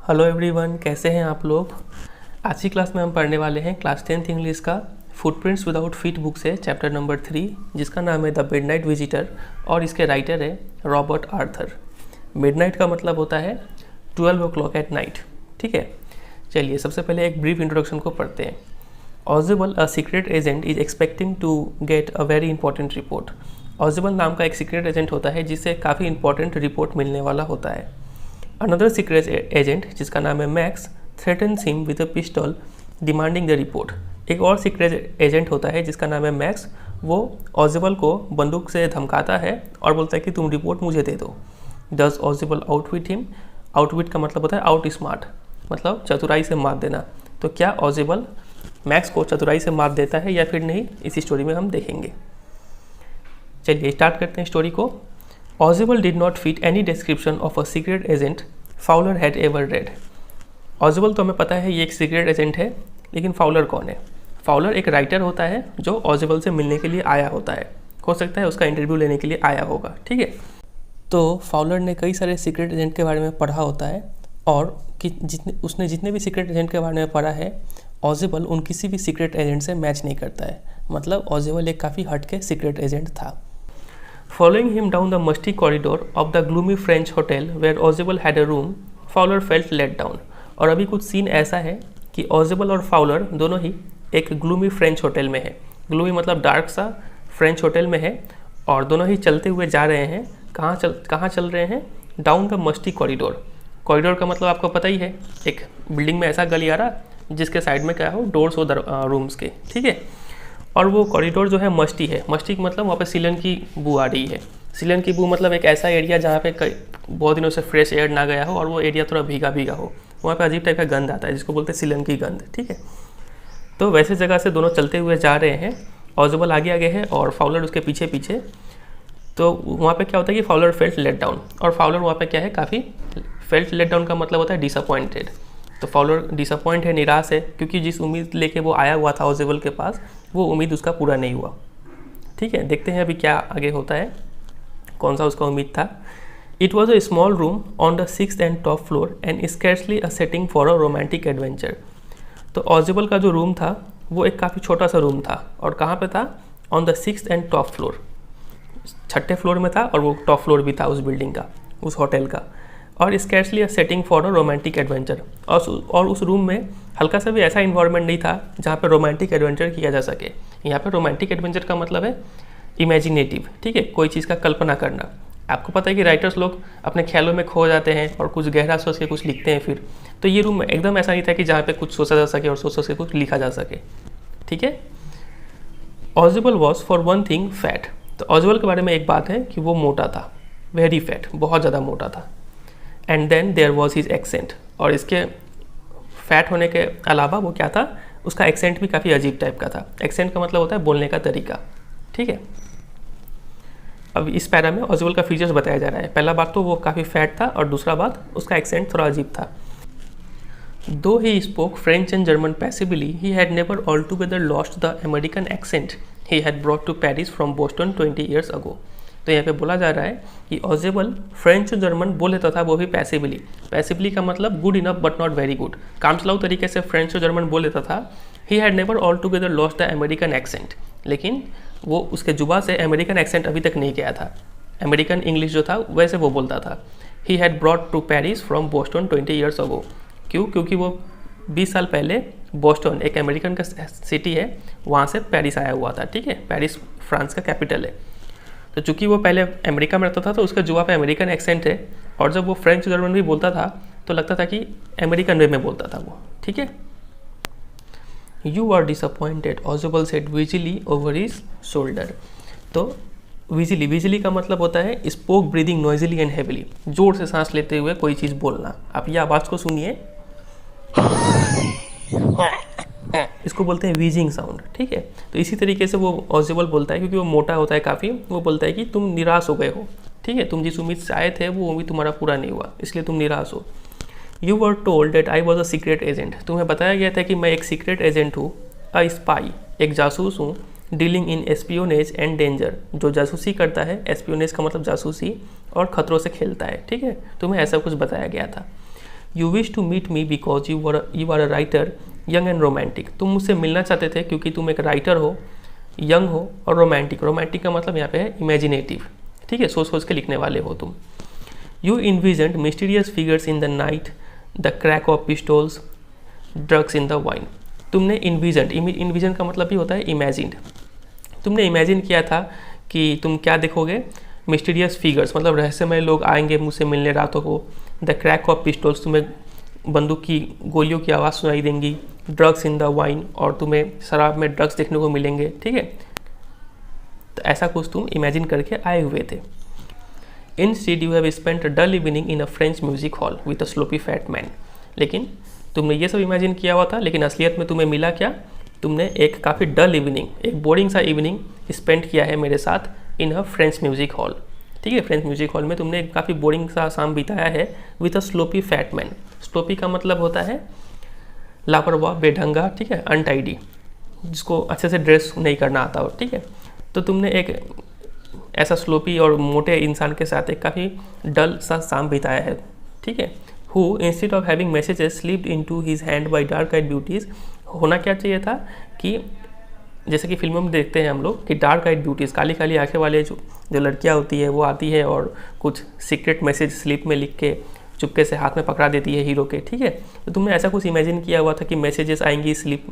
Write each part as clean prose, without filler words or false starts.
Hello everyone, कैसे हैं आप लोग। आज की क्लास में हम पढ़ने वाले हैं क्लास 10th इंग्लिश का फुटप्रिंट्स विदाउट फीट बुक से चैप्टर नंबर 3, जिसका नाम है द मिडनाइट विजिटर और इसके राइटर है रॉबर्ट आर्थर। मिडनाइट का मतलब होता है 12 o'clock एट नाइट। ठीक है, चलिए सबसे पहले एक ब्रीफ इंट्रोडक्शन को पढ़ते हैं। Ausable, a secret agent, is expecting to get a very important report. Ausable नाम का एक सीक्रेट एजेंट होता है जिससे काफ़ी इंपॉर्टेंट रिपोर्ट मिलने वाला होता है। अनदर सीक्रेट एजेंट जिसका नाम है max threatens him with a pistol demanding the report. एक और सीक्रेट एजेंट होता है जिसका नाम है मैक्स, वो ऑजिबल को बंदूक से धमकाता है और बोलता है कि तुम रिपोर्ट मुझे दे दो। Does Ausable outwit him. Outwit का मतलब होता है आउट स्मार्ट, मतलब चतुराई से मात देना। तो क्या ऑजिबल मैक्स को चतुराई से मात देता है या फिर नहीं, इस स्टोरी में हम देखेंगे। चलिए स्टार्ट करते हैं स्टोरी को। Ozible did not fit any description of a secret agent Fowler had ever read. Ozible तो हमें पता है ये एक सीक्रेट एजेंट है, लेकिन फाउलर कौन है। फाउलर एक राइटर होता है जो ऑजिबल से मिलने के लिए आया होता है। हो सकता है उसका इंटरव्यू लेने के लिए आया होगा। ठीक है, तो फाउलर ने कई सारे सीक्रेट एजेंट के बारे में पढ़ा होता है और कि जितने भी सीक्रेट एजेंट के बारे में पढ़ा है, ऑजिबल उन किसी भी सीक्रेट एजेंट से मैच नहीं करता है। मतलब ऑजिबल एक काफ़ी हट के सीक्रेट एजेंट था। Following him down the musty corridor of the gloomy French hotel where Ozible had a room, Fowler felt let down. और अभी कुछ सीन ऐसा है कि ऑजिबल और फाउलर दोनों ही एक ग्लूमी फ्रेंच होटल में है। ग्लूमी मतलब डार्क सा फ्रेंच होटल में है और दोनों ही चलते हुए जा रहे हैं। कहाँ चल रहे हैं? Down the musty corridor. Corridor का मतलब आपको पता ही है, एक बिल्डिंग में ऐसा गलियारा जिसके साइड में क्या हो, डोर्स हो रूम्स के। ठीक है, और वो कॉरिडोर जो है मस्टी है। मस्टी का मतलब वहाँ पे सीलन की बू आ रही है। सीलन की बू मतलब एक ऐसा एरिया जहाँ पे बहुत दिनों से फ्रेश एयर ना गया हो और वो एरिया थोड़ा भीगा भीगा हो, वहाँ पे अजीब टाइप का गंध आता है जिसको बोलते हैं सीलन की गंध। ठीक है, तो वैसे जगह से दोनों चलते हुए जा रहे हैं। ऑजिबल आगे आगे है और फाउलर उसके पीछे पीछे। तो वहाँ पे क्या होता है कि फाउलर फेल्ट लेट डाउन, और फाउलर वहाँ पे क्या है, काफ़ी फेल्ट लेट डाउन का मतलब होता है डिसअपॉइंटेड। तो फाउलर डिसअपॉइंट है, निराश है, क्योंकि जिस उम्मीद लेके वो आया हुआ था ऑजिबल के पास, वो उम्मीद उसका पूरा नहीं हुआ। ठीक है, देखते हैं अभी क्या आगे होता है, कौन सा उसका उम्मीद था। It was a small room on the 6th and top floor and scarcely a setting for a romantic adventure. तो ऑजिबल का जो रूम था वो एक काफ़ी छोटा सा रूम था, और कहाँ पे था? On the 6th and top floor, 6ठे फ्लोर में था, और वो टॉप फ्लोर भी था उस बिल्डिंग का, उस होटल का। और scarcely a setting for a romantic adventure, और उस रूम में हल्का सा भी ऐसा इन्वायरमेंट नहीं था जहाँ पे रोमांटिक एडवेंचर किया जा सके। यहाँ पे रोमांटिक एडवेंचर का मतलब है इमेजिनेटिव। ठीक है, कोई चीज़ का कल्पना करना। आपको पता है कि राइटर्स लोग अपने ख्यालों में खो जाते हैं और कुछ गहरा सोच के कुछ लिखते हैं फिर। तो ये रूम एकदम ऐसा नहीं था कि जहाँ पे कुछ सोचा जा सके और सोच के कुछ लिखा जा सके। ठीक है, Ausable was for one thing fat. तो ऑजिबल के बारे में एक बात है कि वो मोटा था, वेरी फैट, बहुत ज़्यादा मोटा था। And then there was his accent, और इसके फैट होने के अलावा वो क्या था, उसका एक्सेंट भी काफ़ी अजीब टाइप का था। एक्सेंट का मतलब होता है बोलने का तरीका। ठीक है, अब इस पैरा में ऑजिबल का फीचर्स बताया जा रहा है। पहला बात तो वो काफ़ी फैट था, और दूसरा बात उसका एक्सेंट थोड़ा अजीब था। Though he spoke French and German passably, he had never altogether lost the American accent he had brought to Paris from Boston 20 years ago। तो यहाँ पे बोला जा रहा है कि ऑजिबल फ्रेंच और जर्मन बोल लेता था, वो भी पैसिबली। पैसिबली का मतलब good enough but not very good, कामचलाऊ तरीके से फ्रेंच और जर्मन बोल लेता था। He had never altogether lost the American accent, लेकिन वो उसके जुबा से अमेरिकन एक्सेंट अभी तक नहीं गया था। अमेरिकन इंग्लिश जो था वैसे वो बोलता था। He had brought to Paris from Boston 20 years ago। क्यों? क्योंकि वो 20 साल पहले बोस्टन, एक अमेरिकन का सिटी है, वहाँ से पेरिस आया हुआ था। ठीक है, पेरिस फ्रांस का कैपिटल है। तो चूंकि वो पहले अमेरिका में रहता था तो उसके जुआ पे अमेरिकन एक्सेंट है, और जब वो फ्रेंच जर्मन भी बोलता था तो लगता था कि अमेरिकन वे में बोलता था वो। ठीक है, you are disappointed, Ausable said wheezily over his shoulder. तो विजिली का मतलब होता है spoke breathing noisily and heavily, जोर से सांस लेते हुए कोई चीज़ बोलना। आप ये आवाज़ को सुनिए, इसको बोलते हैं वीजिंग साउंड। ठीक है, तो इसी तरीके से वो ऑजिबल बोलता है, क्योंकि वो मोटा होता है काफ़ी। वो बोलता है कि तुम निराश हो गए हो। ठीक है, तुम जिस उम्मीद से आए थे वो उम्मीद तुम्हारा पूरा नहीं हुआ, इसलिए तुम निराश हो। You were told that I was a secret agent. तुम्हें बताया गया था कि मैं एक सीक्रेट एजेंट हूँ। अ स्पाई, एक जासूस हूँ। Dealing in espionage and danger, जो जासूसी करता है। एस्पियोनेज का मतलब जासूसी, और खतरों से खेलता है। ठीक है, तुम्हें ऐसा कुछ बताया गया था। You wish to meet me because you are a writer young and romantic. तुम मुझसे मिलना चाहते थे क्योंकि तुम एक राइटर हो, यंग हो और रोमांटिक। रोमांटिक का मतलब यहाँ पे है इमेजिनेटिव, ठीक है, सोच सोच के लिखने वाले हो तुम। You envisioned mysterious figures in the night, the crack of pistols, drugs in the wine. तुमने इन्विजन का मतलब भी होता है इमेजिन्ड। तुमने इमेजिन किया था कि तुम क्या देखोगे, मिस्टीरियस फिगर्स मतलब रहस्यमय लोग आएंगे मुझसे मिलने रातों को, द क्रैक ऑफ पिस्टोल्स तुम्हें बंदूक की गोलियों की आवाज़ सुनाई देंगी, ड्रग्स इन द वाइन और तुम्हें शराब में ड्रग्स देखने को मिलेंगे, ठीक है। तो ऐसा कुछ तुम इमेजिन करके आए हुए थे। Instead you have spent a dull evening in a French music hall with a sloppy fat man। लेकिन तुमने ये सब इमेजिन किया हुआ था, लेकिन असलियत में तुम्हें मिला क्या, तुमने एक काफ़ी डल इवनिंग, एक बोरिंग सा इवनिंग स्पेंड किया है मेरे साथ इन अ फ्रेंच म्यूजिक हॉल, ठीक है। फ्रेंच म्यूजिक हॉल में तुमने एक काफ़ी बोरिंग सा शाम बिताया है with a sloppy fat man. Sloppy का मतलब होता है लापरवाह, बेढंगा, ठीक है, अनटाइडी, जिसको अच्छे से ड्रेस नहीं करना आता हो, ठीक है। तो तुमने एक ऐसा स्लोपी और मोटे इंसान के साथ एक काफ़ी डल सा शाम बिताया है, ठीक है। Who instead of having messages slipped into his hand by dark eyed beauties. होना क्या चाहिए था कि जैसे कि फिल्मों में देखते हैं हम लोग कि dark eyed beauties, Kali Kali आंखें वाले जो लड़कियां होती है वो आती है और कुछ सीक्रेट मैसेज स्लिप में लिख के चुपके से हाथ में पकड़ा देती है हीरो के, ठीक है। तो तुमने ऐसा कुछ इमेजिन किया हुआ था कि मैसेजेस आएंगी स्लिप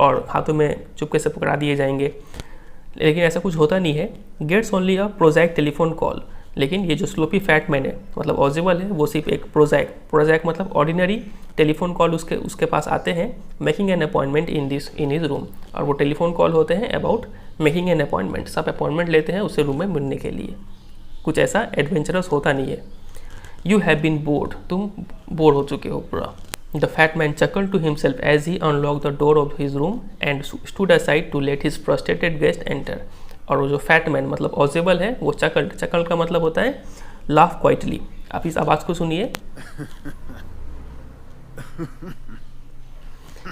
और हाथों में चुपके से पकड़ा दिए जाएंगे, लेकिन ऐसा कुछ होता नहीं है। Gets only a prosaic telephone call. लेकिन ये जो स्लोपी फैट मैन है मतलब ऑजिबल है, वो सिर्फ एक प्रोजैक मतलब ऑर्डिनरी टेलीफोन कॉल उसके पास आते हैं, making an appointment in his room. और वो टेलीफोन कॉल होते हैं अबाउट मेकिंग एन अपॉइंटमेंट, सब अपॉइंटमेंट लेते हैं उससे रूम में मिलने के लिए। कुछ ऐसा एडवेंचरस होता नहीं है। यू हैव बीन बोर्ड, तुम बोर हो चुके हो पूरा। The fat man chuckled to himself as he unlocked the door of his room and stood aside to let his frustrated guest enter। और वो जो फैट मैन मतलब ऑजिबल है वो चकल का मतलब होता है लाफ क्वाइटली। आप इस आवाज़ को सुनिए,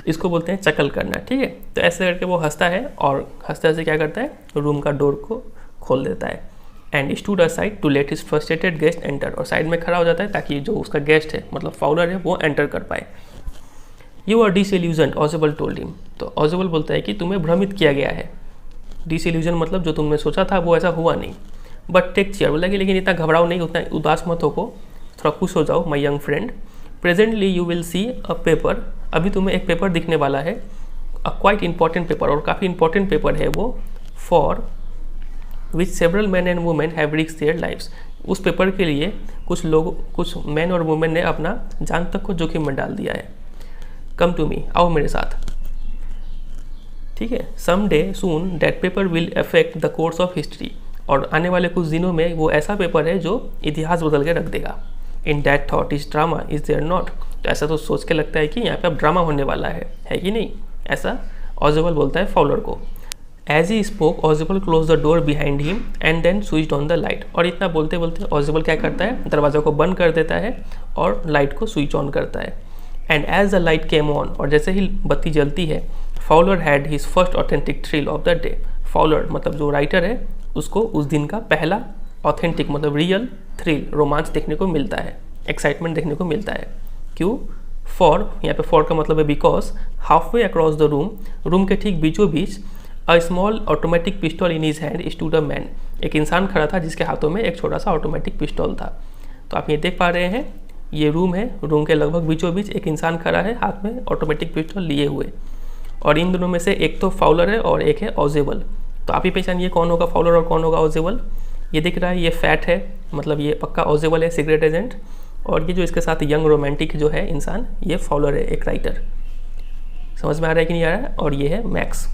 इसको बोलते हैं चकल करना, ठीक है। तो ऐसे करके वो हंसता है और हंसते हंसते क्या करता है, रूम का डोर को खोल देता है। And stood aside to let his frustrated guest enter, और साइड में खड़ा हो जाता है ताकि जो उसका गेस्ट है मतलब फाउलर है वो एंटर कर पाए। You are disillusioned, Ausable told him. तो ऑजिबल बोलता है कि तुम्हें भ्रमित किया गया है। डिसइल्यूजन मतलब जो तुमने सोचा था वो ऐसा हुआ नहीं। बट टेक चेयर, बोला कि लेकिन इतना घबराओ नहीं, उतना उदास मत हो, थोड़ा खुश हो जाओ माई young friend. Presently you will see a paper, अभी तुम्हें एक पेपर दिखने वाला है, अ क्वाइट इंपॉर्टेंट पेपर, और काफ़ी इंपॉर्टेंट पेपर है वो, for which several man and women have risk their lives. उस पेपर के लिए कुछ मैन और वुमेन ने अपना जान तक को जोखिम में डाल दिया है। कम टू मी, आओ मेरे साथ, ठीक है। Some day soon that paper will affect the course of history, और आने वाले कुछ दिनों में वो ऐसा पेपर है जो इतिहास बदल के रख देगा। In that thought is drama is there not. तो ऐसा तो सोच के लगता है कि यहाँ पे अब ड्रामा होने वाला है कि नहीं, ऐसा ऑजिबल बोलता है फाउलर को। As he spoke Ausable close the door behind him and then switched on the light. और इतना बोलते बोलते ऑजिबल क्या करता है, दरवाजा को बंद कर देता है और लाइट को स्विच ऑन करता है। And as the light came on, और जैसे ही बत्ती जलती है, Fowler had his first authentic thrill of the day. Fowler मतलब जो राइटर है उसको उस दिन का पहला ऑथेंटिक मतलब रियल थ्रिल, रोमांच देखने को मिलता है, एक्साइटमेंट देखने को मिलता है। क्यों? फॉर, यहाँ पे फॉर का मतलब है because halfway across the room के ठीक बीचों बीच, a small automatic pistol in his hand stood a man. एक इंसान खड़ा था जिसके हाथों में एक छोटा सा ऑटोमेटिक पिस्टल था। तो आप ये देख पा रहे हैं, ये रूम है, रूम के लगभग बीचों बीच एक इंसान खड़ा है हाथ में ऑटोमेटिक पिस्टल लिए हुए, और इन दोनों में से एक तो फाउलर है और एक है ऑजिबल। तो आप ही पहचानिए कौन होगा फाउलर और कौन होगा ऑजिबल। ये दिख रहा है, ये फैट है, मतलब ये पक्का ऑजिबल है, सीक्रेट एजेंट, और ये जो इसके साथ यंग रोमांटिक जो है इंसान, ये फाउलर है, एक राइटर। समझ में आ रहा है कि नहीं आ रहा है? और ये है Max.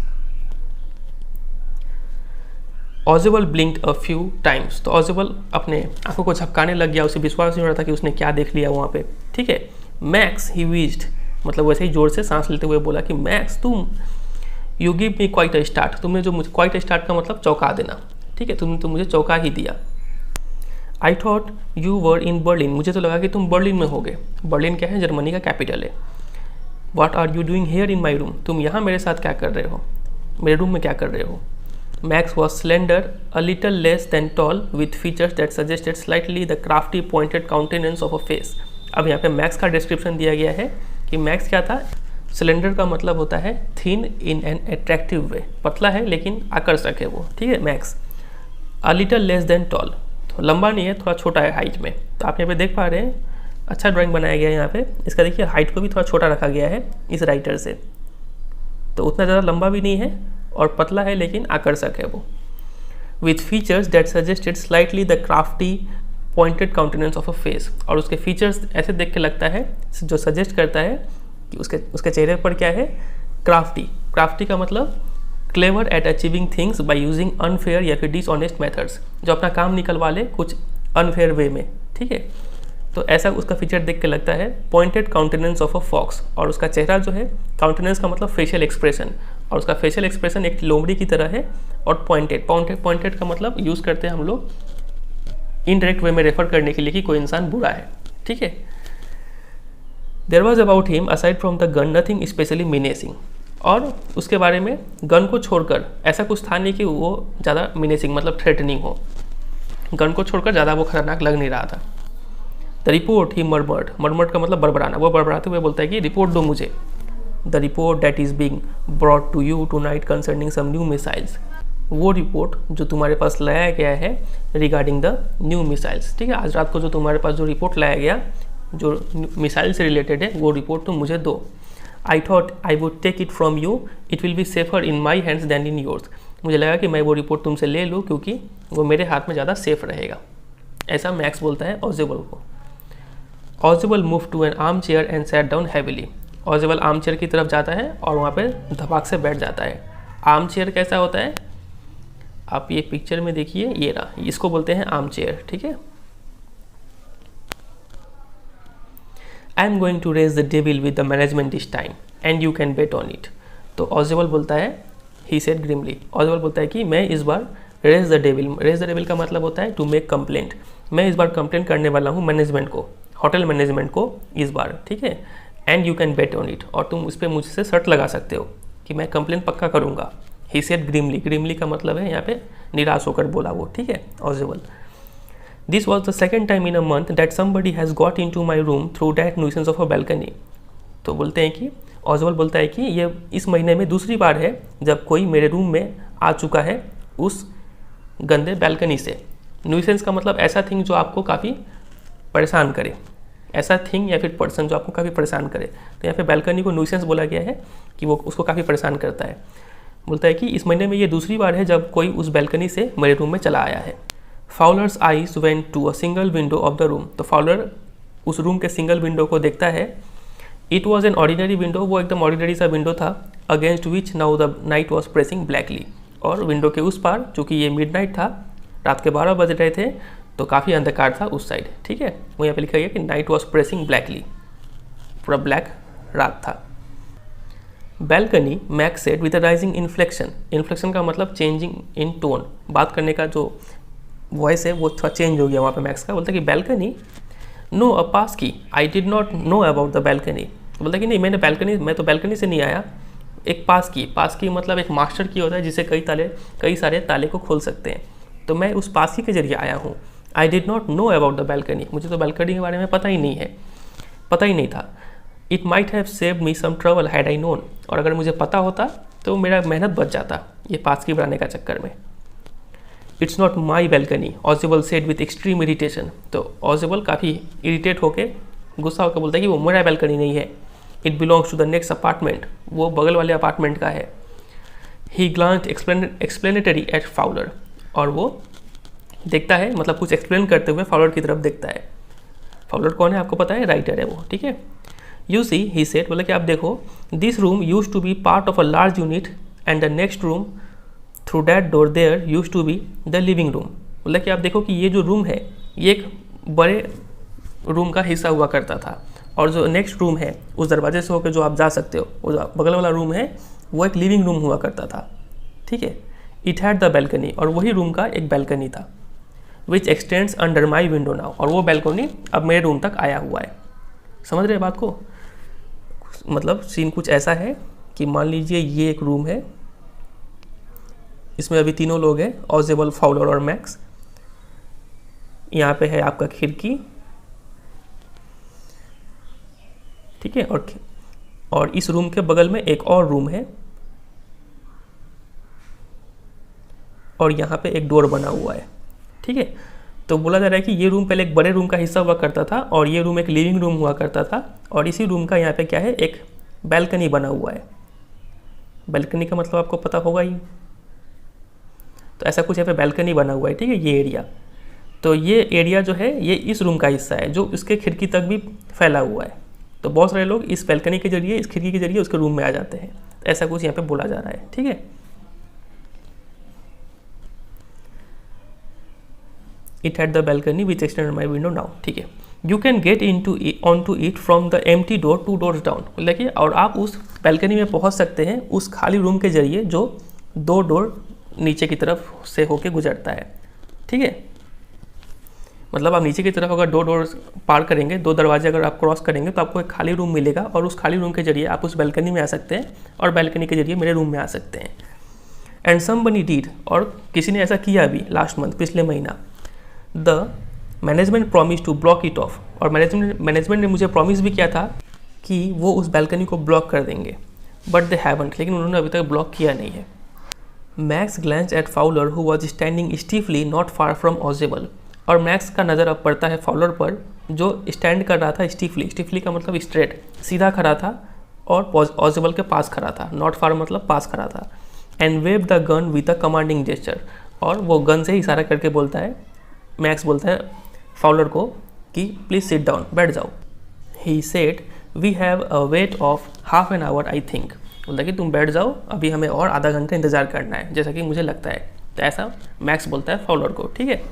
Ausable blinked a few times. तो ऑजिबल अपने आंखों को झपकाने लग गया, उसे विश्वास नहीं हो रहा था कि उसने क्या देख लिया वहाँ पे, ठीक है। मैक्स ही वीज्ड, मतलब वैसे ही जोर से सांस लेते हुए बोला कि मैक्स तुम, you give me quite a start, तुमने जो मुझे, क्वाइट अ स्टार्ट का मतलब चौंका देना, ठीक है, तुमने तो मुझे चौंका ही दिया। I thought you were in Berlin, मुझे तो लगा कि तुम बर्लिन में होगे। बर्लिन क्या है? जर्मनी का कैपिटल है। What are you doing here in my room, तुम यहाँ मेरे साथ क्या कर रहे हो, मेरे रूम में क्या कर रहे हो। Max was slender, a little less than tall, with features that suggested slightly the crafty pointed countenance of a face. अब यहाँ पे मैक्स का डिस्क्रिप्शन दिया गया है कि मैक्स क्या था। सिलेंडर का मतलब होता है thin in an attractive way, पतला है लेकिन आकर्षक है वो, ठीक है। Max a little less than tall, तो लंबा नहीं है, थोड़ा छोटा है हाइट में। तो आप यहाँ पे देख पा रहे हैं, अच्छा ड्राइंग बनाया गया है यहाँ पे। इसका देखिए हाइट को भी थोड़ा छोटा रखा गया है इस राइटर से, तो उतना ज़्यादा लंबा भी नहीं है और पतला है लेकिन आकर्षक है वो। With features that suggested slightly the crafty pointed countenance of a face, और उसके फीचर्स ऐसे देख के लगता है, जो सजेस्ट करता है कि उसके चेहरे पर क्या है, क्राफ्टी। क्राफ्टी का मतलब clever at achieving things by using unfair या फिर डिसऑनेस्ट मेथड्स, जो अपना काम निकलवा ले कुछ अनफेयर वे में, ठीक है। तो ऐसा उसका फीचर देख के लगता है। Pointed countenance of a fox, और उसका चेहरा जो है, काउंटेनेंस का मतलब फेशियल एक्सप्रेशन, और उसका फेशियल एक्सप्रेशन एक लोमड़ी की तरह है। और पॉइंटेड का मतलब यूज़ करते हैं हम लोग इनडायरेक्ट वे में रेफर करने के लिए कि कोई इंसान बुरा है, ठीक है। There was about him aside from the gun nothing specially menacing, और उसके बारे में गन को छोड़कर ऐसा कुछ था नहीं कि वो ज़्यादा मिनेसिंग मतलब थ्रेटनिंग हो। गन को छोड़कर ज़्यादा वो खतरनाक लग नहीं रहा था। द रिपोर्ट ही मर्मर्ड का मतलब बड़बड़ाना, वो बड़बड़ाते हुए बोलता है कि रिपोर्ट दो मुझे। The report that is being brought to you tonight concerning some new missiles, वो रिपोर्ट जो तुम्हारे पास लाया गया है रिगार्डिंग द न्यू मिसाइल्स, ठीक है। आज रात को जो तुम्हारे पास जो रिपोर्ट लाया गया जो मिसाइल से रिलेटेड है, वो रिपोर्ट तुम मुझे दो। I thought I would take it from you, it will be safer in my hands than in yours, मुझे लगा कि मैं वो रिपोर्ट तुमसे ले लूँ क्योंकि वो मेरे हाथ में ज़्यादा सेफ रहेगा। ऐसा मैक्स बोलता है ऑजिबल को। Ausable move to an armchair and sat down heavily, Ausable armchair की तरफ जाता है और वहाँ पे धपाक से बैठ जाता है। आर्म चेयर कैसा होता है, आप ये पिक्चर में देखिए, ये रहा, इसको बोलते हैं आर्म चेयर, ठीक है। I am going to raise the devil with the management this time and you can bet on it, तो ऑजिबल बोलता है, ही सेड ग्रिमली, ऑजिबल बोलता है कि मैं इस बार रेज द डेविल का मतलब होता है टू मेक कंप्लेंट, मैं इस बार कंप्लेंट करने वाला हूँ मैनेजमेंट को, होटल मैनेजमेंट को इस बार, ठीक है। And you can bet on it, और तुम उस पर मुझसे शर्त लगा सकते हो कि मैं कंप्लेंट पक्का करूँगा। ही सेड ग्रिमली का मतलब है यहाँ पे निराश होकर बोला वो, ठीक है, Ausable. This was the second time in a month that somebody has got into my room through that nuisance of a balcony, तो बोलते हैं कि ऑजिबल बोलता है कि ये इस महीने में दूसरी बार है जब कोई मेरे रूम में आ चुका है उस गंदे बैल्कनी से। न्यूसेंस का मतलब ऐसा थिंग जो आपको काफ़ी परेशान करे, ऐसा थिंग या फिर पर्सन जो आपको काफ़ी परेशान करे। तो यहाँ पे बैल्कनी को न्यूसेंस बोला गया है कि वो उसको काफ़ी परेशान करता है। बोलता है कि इस महीने में ये दूसरी बार है जब कोई उस बैल्कनी से मेरे रूम में चला आया है। Fowler's eyes went to a single window of the room, तो फाउलर उस रूम के सिंगल विंडो को देखता है। It was an ordinary window, वो एकदम ऑर्डिनरी सा विंडो था। Against which now the night was pressing blackly, और विंडो के उस पार, चूँकि ये मिडनाइट था, रात के 12 बज रहे थे, तो काफ़ी अंधकार था उस साइड, ठीक है। वो यहाँ पे लिखा गया कि नाइट वॉज प्रेसिंग ब्लैकली, पूरा ब्लैक रात था। Balcony max said with a rising inflection, inflection का मतलब चेंजिंग इन टोन, बात करने का जो वॉइस है वो थोड़ा चेंज हो गया वहाँ पे मैक्स का। बोलता है कि बैल्कनी नो अ पास की, I did not know about the balcony, बोलता है कि नहीं मैं तो बैल्कनी से नहीं आया, एक पास की मतलब एक मास्टर की होता है जिसे कई सारे ताले को खोल सकते हैं, तो मैं उस पास की के जरिए आया हूँ। I did not know about the balcony, मुझे तो बैल्कनी के बारे में पता ही नहीं था। It might have saved me some trouble had I known, और अगर मुझे पता होता तो मेरा मेहनत बच जाता ये पास की बनाने का चक्कर में। It's not my balcony, Ausable said with extreme irritation, तो ऑजिबल काफ़ी इरीटेट होकर गुस्सा होकर बोलता है कि वो मेरा बैल्कनी नहीं है। It belongs to the next apartment, वो बगल वाले अपार्टमेंट का है। He glanced explanatory at Fowler, और वो देखता है मतलब कुछ एक्सप्लेन करते हुए फाउलर की तरफ देखता है। फाउलर कौन है आपको पता है, राइटर है वो, ठीक है। यू सी ही सेड, बोला कि आप देखो, this room used to be part of a large unit and the next room through that door there used to be the living room, बोला कि आप देखो कि ये जो रूम है ये एक बड़े रूम का हिस्सा हुआ करता था, और जो नेक्स्ट रूम है उस दरवाजे से होकर जो आप जा सकते हो, वो जो बगल वाला रूम है वो एक लिविंग रूम हुआ करता था, ठीक है। इट हैड द बैल्कनी, और वही रूम का एक बैल्कनी था। विच x tends under my window now, और वो बैल्कनी अब मेरे रूम तक आया हुआ है। समझ रहे बात को, मतलब सीन कुछ ऐसा है कि मान लीजिए ये एक रूम है, इसमें अभी तीनों लोग हैं, ऑजिबल, फाउलर और मैक्स। यहाँ पे है आपका खिड़की, ठीक है। और इस रूम के बगल में एक और रूम है और यहाँ पे एक डोर बना हुआ है, ठीक है। तो बोला जा रहा है कि ये रूम पहले एक बड़े रूम का हिस्सा हुआ करता था और ये रूम एक लिविंग रूम हुआ करता था और इसी रूम का यहाँ पे क्या है, एक बैल्कनी बना हुआ है। बैल्कनी का मतलब आपको पता होगा ही, तो ऐसा कुछ यहाँ पे बैल्कनी बना हुआ है, ठीक है, ये एरिया। तो ये एरिया जो है ये इस रूम का हिस्सा है जो इसके खिड़की तक भी फैला हुआ है। तो बहुत सारे लोग इस बैल्कनी के जरिए, इस खिड़की के जरिए उसके रूम में आ जाते हैं। तो ऐसा कुछ यहाँ पे बोला जा रहा है, ठीक है। It had the balcony which extended my window now, ठीक है। You can get on to it from the empty door 2 doors down, देखिए, और आप उस बैल्कनी में पहुंच सकते हैं उस खाली रूम के जरिए जो 2 डोर नीचे की तरफ से होके गुजरता है, ठीक है। मतलब आप नीचे की तरफ अगर 2 डोर पार करेंगे, 2 दरवाजे अगर आप क्रॉस करेंगे तो आपको एक खाली रूम मिलेगा और उस खाली रूम के जरिए आप उस बैल्कनी में आ सकते हैं और बैल्कनी के जरिए मेरे रूम में आ सकते हैं। एंड समबडी डिड, और किसी ने ऐसा किया अभी लास्ट मंथ, पिछले महीना। The management promise to block it off, और मैनेजमेंट ने मुझे प्रॉमिस भी किया था कि वो उस बैल्कनी को ब्लॉक कर देंगे, बट दे हैवंट, लेकिन उन्होंने अभी तक ब्लॉक किया नहीं है। Max glanced at Fowler who was standing stiffly not far from Ausable, और मैक्स का नज़र अब पड़ता है फाउलर पर जो स्टैंड कर रहा था स्टीफली, स्टीफली का मतलब स्ट्रेट, सीधा खड़ा था और ऑजेबल के पास खड़ा था, नॉट फार मतलब पास खड़ा था। And wave the gun with a commanding gesture, और वो गन से ही इशारा करके बोलता है, मैक्स बोलता है फाउलर को कि प्लीज़ सिट डाउन, बैठ जाओ। He said we have a wait of half an hour I think, बोलता कि तुम बैठ जाओ, अभी हमें और आधा घंटा इंतज़ार करना है, जैसा कि मुझे लगता है। तो ऐसा मैक्स बोलता है फाउलर को, ठीक है।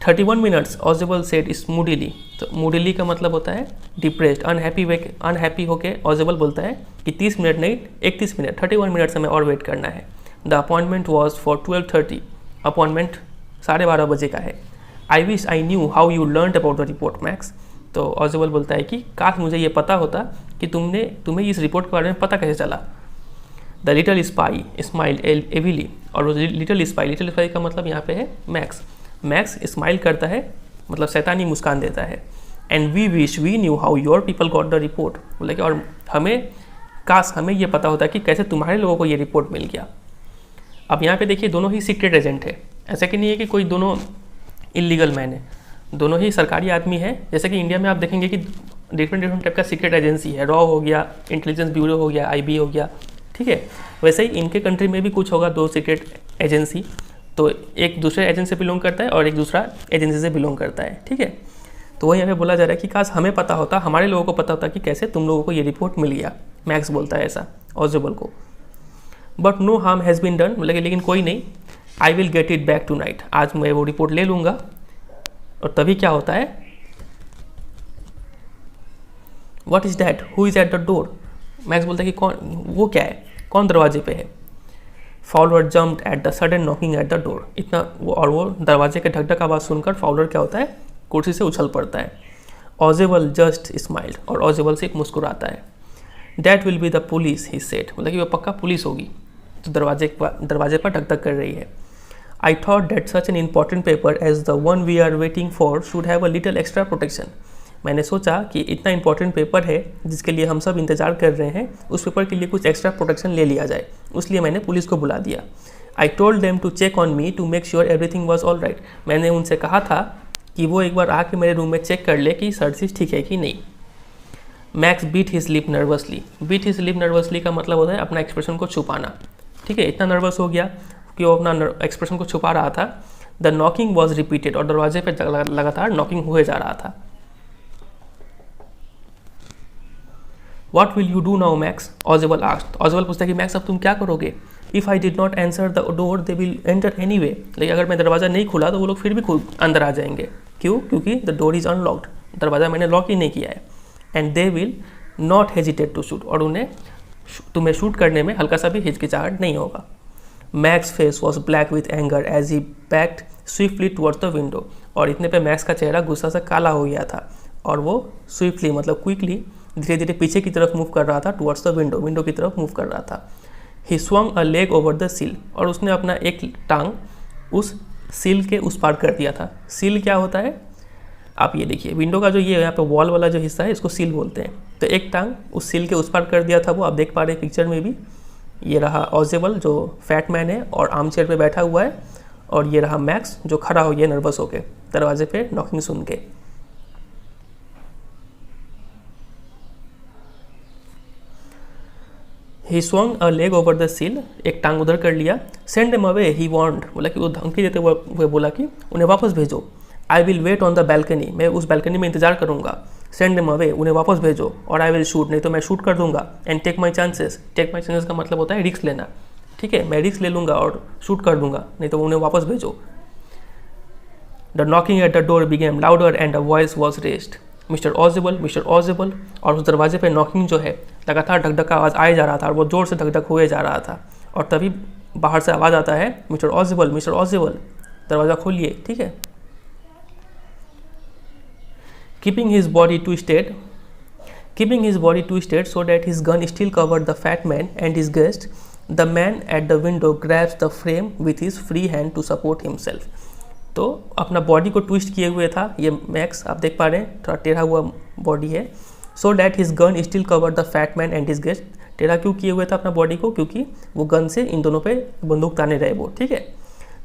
31 minutes ऑजेबल सेड स्मूडीली, तो मूडीली का मतलब होता है डिप्रेस्ड, अनहैप्पी होके ऑजेबल बोलता है कि 30 मिनट नहीं 31 मिनट, 31 मिनट्स हमें और वेट करना है। The appointment was for 12:30, appointment 12:30 बजे का है। I wish I knew how you learn about the report max, तो ऑजेबल बोलता है कि काश मुझे ये पता होता कि तुम्हें इस रिपोर्ट के बारे में पता कैसे चला। द लिटिल स्पाई स्माइल्ड एविली, और लिटिल स्पाई का मतलब यहाँ पे है मैक्स स्माइल करता है, मतलब शैतानी मुस्कान देता है। And we wish we knew how your people got the report, बोले कि और काश हमें ये पता होता कि कैसे तुम्हारे लोगों को ये रिपोर्ट मिल गया। अब यहाँ पे देखिए दोनों ही सीक्रेट एजेंट है, ऐसा कि नहीं है कि कोई दोनों इलीगल मैन है, दोनों ही सरकारी आदमी है। जैसे कि इंडिया में आप देखेंगे कि डिफरेंट टाइप का सीक्रेट एजेंसी है, रॉ हो गया, इंटेलिजेंस ब्यूरो हो गया, IB हो गया, ठीक है। वैसे ही इनके कंट्री में भी कुछ होगा, 2 सीक्रेट एजेंसी, तो एक दूसरे एजेंसी से बिलोंग करता है और एक दूसरा एजेंसी से बिलोंग करता है, ठीक है। तो वही हमें बोला जा रहा है कि काश हमें पता होता, हमारे लोगों को पता होता कि कैसे तुम लोगों को ये रिपोर्ट मिल गया, मैक्स बोलता है ऐसा ऑजेबल को। But no harm has been done, लेकिन कोई नहीं, I will get it back tonight, आज मैं वो रिपोर्ट ले लूँगा। और तभी क्या होता है, what is that, who is at the door, max बोलता है कि कौन, वो क्या है, कौन दरवाजे पे है। Fowler jumped at the sudden knocking at the door, इतना वो दरवाजे के ढक ढक आवाज़ सुनकर फाउलर क्या होता है, कुर्सी से उछल पड़ता है। ऑजेबल जस्ट स्माइल्ड, और ऑजेबल से एक मुस्कुराता है। That will be the police he said, मतलब कि वो पक्का पुलिस होगी तो दरवाजे पर ढक ढक कर रही है। I thought that such an important paper as the one we are waiting for should have a little extra protection, मैंने सोचा कि इतना इंपॉर्टेंट पेपर है जिसके लिए हम सब इंतज़ार कर रहे हैं, उस पेपर के लिए कुछ एक्स्ट्रा प्रोटेक्शन ले लिया जाए, इसलिए मैंने पुलिस को बुला दिया। I told them to check on me to make sure everything was all right, मैंने उनसे कहा था कि वो एक बार आके मेरे रूम में चेक कर ले कि सब चीज़ ठीक है कि नहीं। Max bit his lip nervously, bit his lip nervously का मतलब होता है अपना एक्सप्रेशन को छुपाना, ठीक है। इतना नर्वस हो गया कि वो अपना एक्सप्रेशन को छुपा रहा था। द नॉकिंग वॉज रिपीटेड, और दरवाजे पर लगातार नॉकिंग हुए जा रहा था। What will you do now, Max? ऑजेबल asked. ऑजेबल पूछता है कि मैक्स अब तुम क्या करोगे? If I did not answer the door, they will enter anyway. लेकिन अगर मैं दरवाज़ा नहीं खुला तो वो लोग फिर भी अंदर आ जाएंगे। क्यों? क्योंकि the door is unlocked. दरवाज़ा मैंने लॉक ही नहीं किया है। And they will not hesitate to shoot. और उन्हें तुम्हें शूट करने में हल्का सा भी हिचकिचाहट नहीं होगा। Max's face was black with anger as he backed swiftly towards the window. और इतने पे मैक्स का चेहरा गुस्सा से काला हो गया था और वो स्विफ्टली मतलब क्विकली धीरे धीरे पीछे की तरफ मूव कर रहा था, टुवर्ड्स द विंडो की तरफ मूव कर रहा था। ही swung a leg over the seal, और उसने अपना एक टांग उस सील के उस पार कर दिया था। सील क्या होता है, आप ये देखिए, विंडो का जो ये यहाँ पे वॉल वाला जो हिस्सा है इसको सील बोलते हैं। तो एक टांग उस सील के उस पार कर दिया था वो, आप देख पा रहे हैं पिक्चर में भी। ये रहा ऑजेबल जो फैट मैन है और आर्म चेयर पे बैठा हुआ है, और ये रहा मैक्स जो खड़ा हो गया नर्वस होके दरवाजे पे नॉकिंग सुन के। He swung a leg over the sill, एक टांग उधर कर लिया। Send them away, he warned, बोला कि वो धमकी देते हुए बोला कि उन्हें वापस भेजो। I will wait on the balcony, मैं उस बैल्कनी में इंतजार करूंगा। Send them away, उन्हें वापस भेजो। और I will shoot, नहीं तो मैं शूट कर दूंगा। And take my chances, take my chances का मतलब होता है रिस्क लेना, ठीक है, मैं रिस्क ले लूंगा और शूट कर दूंगा, नहीं तो उन्हें वापस भेजो। The knocking at the door became louder and a voice was raised. Mister ऑजेबल, और उस दरवाजे पे नॉकिंग जो है लगातार ढक ढक का आवाज़ आए जा रहा था और वो ज़ोर से ढक ढक हुए जा रहा था। और तभी बाहर से आवाज़ आता है, मिस्टर ऑजेबल दरवाज़ा खोलिए, ठीक है। Keeping his body twisted so that his gun still covered the fat man and his guest, the man at the window grabs the frame with his free hand to support himself. तो अपना body को twist किए हुए था ये max, आप देख पा रहे हैं थोड़ा टेढ़ा हुआ बॉडी है। So that his gun still cover the fat man and his guest, टेढ़ा क्यों किए हुए था अपना बॉडी को, क्योंकि वो गन से इन दोनों पे बंदूक ताने रहे वो, ठीक है।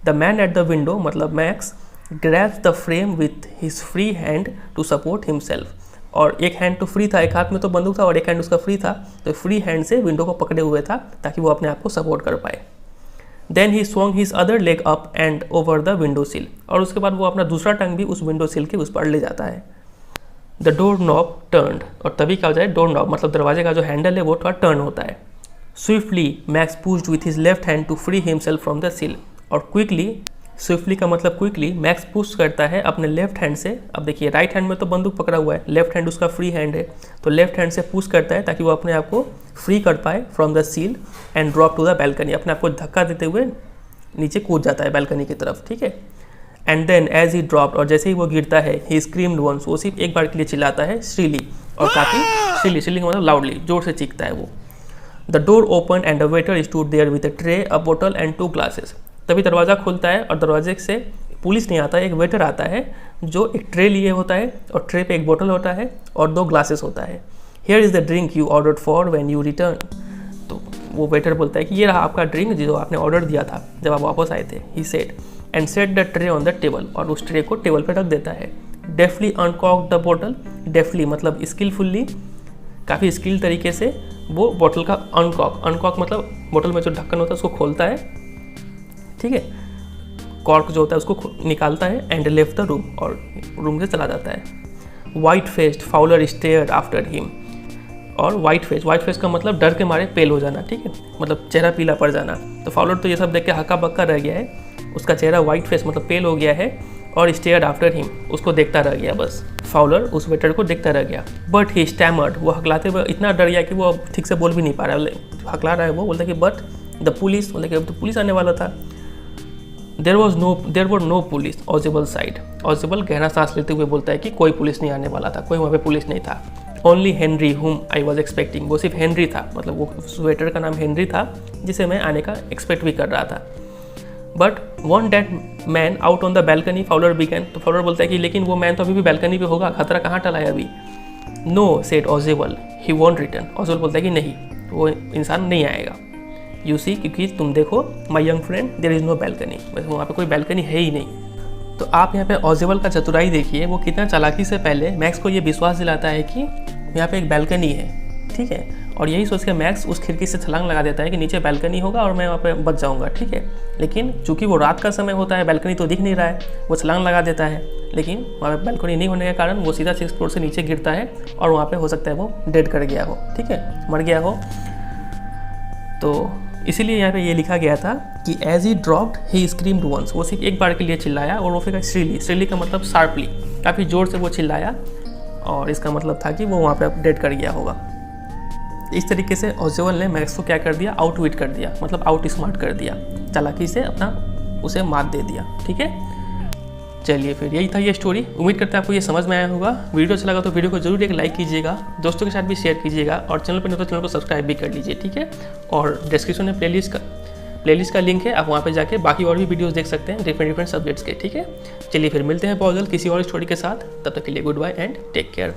The man at the window मतलब Max grabs the frame with his free hand to support himself, और एक हैंड तो फ्री था, एक हाथ में तो बंदूक था और एक हैंड उसका फ्री था, तो फ्री हैंड से विंडो को पकड़े हुए था ताकि वो अपने आप को सपोर्ट कर पाए। Then he swung his other leg up and over the window sill, और उसके बाद वो अपना दूसरा टंग भी उस विंडो सिल के उस पर ले जाता है। द डोर नॉब टर्न्ड, और तभी क्या हो जाए, डोर नॉब मतलब दरवाजे का जो हैंडल है वो थोड़ा टर्न होता है। Swiftly Max pushed with his left hand to free himself from the sill, और क्विकली, स्विफ्टली का मतलब क्विकली, मैक्स पुश करता है अपने लेफ्ट हैंड से। अब देखिए राइट हैंड में तो बंदूक पकड़ा हुआ है, लेफ्ट हैंड उसका फ्री हैंड है, तो लेफ्ट हैंड से पुश करता है ताकि वो अपने आप को फ्री कर पाए from the sill and drop to the balcony, अपने आप को धक्का देते हुए नीचे कूद जाता है बैल्कनी की तरफ, ठीक है। And then as he dropped, और जैसे ही वो गिरता है, ही स्क्रीम्ड वंस, वो सिर्फ एक बार के लिए चिल्लाता है श्रीली, और काफ़ी श्रीली का मतलब लाउडली, जोर से चीखता है वो। The door open and a waiter stood there with a tray, a बोतल एंड 2 ग्लासेस, तभी दरवाज़ा खुलता है और दरवाजे से पुलिस नहीं आता है, एक वेटर आता है जो एक ट्रे लिए होता है और ट्रे पे एक बोतल होता है और 2 ग्लासेस होता है। Here is the drink you ordered for when you return, तो वो वेटर बोलता है कि ये रहा आपका ड्रिंक जो आपने ऑर्डर दिया था जब आप वापस आए थे। He said and set the tray on the table, और उस ट्रे को टेबल पर रख देता है। डेफली अनकॉक द बोतल, डेफली मतलब स्किलफुल्ली, काफ़ी स्किल तरीके से वो बोतल का अनकॉक मतलब बोतल में जो ढक्कन होता है उसको खोलता है, ठीक है, कॉर्क जो होता है उसको निकालता है। एंड लेफ्ट द रूम, और रूम से चला जाता है। White faced Fowler stared after him, और वाइट फेस का मतलब डर के मारे पेल हो जाना, ठीक है, मतलब चेहरा पीला पड़ जाना। तो फाउलर तो ये सब देख के हक्का बक्का रह गया है, उसका चेहरा वाइट फेस मतलब पेल हो गया है, और स्टेयर्ड आफ्टर हिम, उसको देखता रह गया बस। फाउलर उस वेटर को देखता रह गया। बट ही स्टैमर्ड, वो हकलाते हुए इतना डर गया कि वो ठीक से बोल भी नहीं पा रहा है, हकला रहा है वो, बोलता कि बट द पुलिस, बोलता कि अब तो पुलिस आने वाला था। There were no police Ausable sighed, Ausable गहरा सांस लेते हुए बोलता है कि कोई पुलिस नहीं आने वाला था, कोई वहाँ पे पुलिस नहीं था। ओनली हेनरी हुम आई वॉज एक्सपेक्टिंग, वो सिर्फ हेनरी था, मतलब वो वेटर का नाम हेनरी था जिसे मैं आने का एक्सपेक्ट भी कर रहा था। But when that man out on the balcony, Fowler began, तो फाउलर बोलता है कि लेकिन वो मैन तो अभी भी बैल्कनी पे होगा, खतरा कहाँ टला है अभी। नो सेड ऑजेबल, ही वॉन्ट रिटर्न, ऑजेबल बोलता है कि नहीं, वो इंसान नहीं आएगा। यू सी, क्योंकि तुम देखो my young friend there is no balcony, वैसे वहाँ पे कोई बैल्कनी है ही नहीं। तो आप यहाँ पे ऑजेबल का चतुराई देखिए, वो कितना चालाकी से पहले मैक्स को ये विश्वास दिलाता है कि यहाँ पे एक बैल्कनी है, ठीक है, और यही सोच के मैक्स उस खिड़की से छलांग लगा देता है कि नीचे बैल्कनी होगा और मैं वहाँ पे बच जाऊँगा, ठीक है। लेकिन चूंकि वो रात का समय होता है, बैल्कनी तो दिख नहीं रहा है, वो छलांग लगा देता है, लेकिन वहाँ पे बैल्कनी नहीं होने के कारण वो सीधा 6th फ्लोर से नीचे गिरता है और वहाँ पे हो सकता है वो डेड कर गया हो, ठीक है, मर गया हो। तो इसीलिए यहाँ पे ये लिखा गया था कि as he dropped he screamed once, वो सिर्फ एक बार के लिए चिल्लाया, और वो फिर श्रीली का मतलब शार्पली, काफ़ी ज़ोर से वो चिल्लाया, और इसका मतलब था कि वो वहाँ पे डेड कर गया होगा। इस तरीके से ऑजेबल ने मैक्स को क्या कर दिया, आउटविट कर दिया, मतलब आउट स्मार्ट कर दिया, चालाकी से अपना उसे मात दे दिया, ठीक है। चलिए फिर यही था ये स्टोरी, उम्मीद करते हैं आपको ये समझ में आया होगा। वीडियो अच्छा लगा तो वीडियो को जरूर एक लाइक कीजिएगा, दोस्तों के साथ भी शेयर कीजिएगा, और चैनल पर नहीं तो चैनल को सब्सक्राइब भी कर लीजिए, ठीक है। और डिस्क्रिप्शन में प्लेलिस्ट का लिंक है, आप वहाँ पे जाके बाकी और भी वीडियोस देख सकते हैं डिफरेंट सब्जेक्ट्स के, ठीक है। चलिए फिर मिलते हैं बहुत जल्द किसी और स्टोरी के साथ, तब तक के लिए goodbye and take care.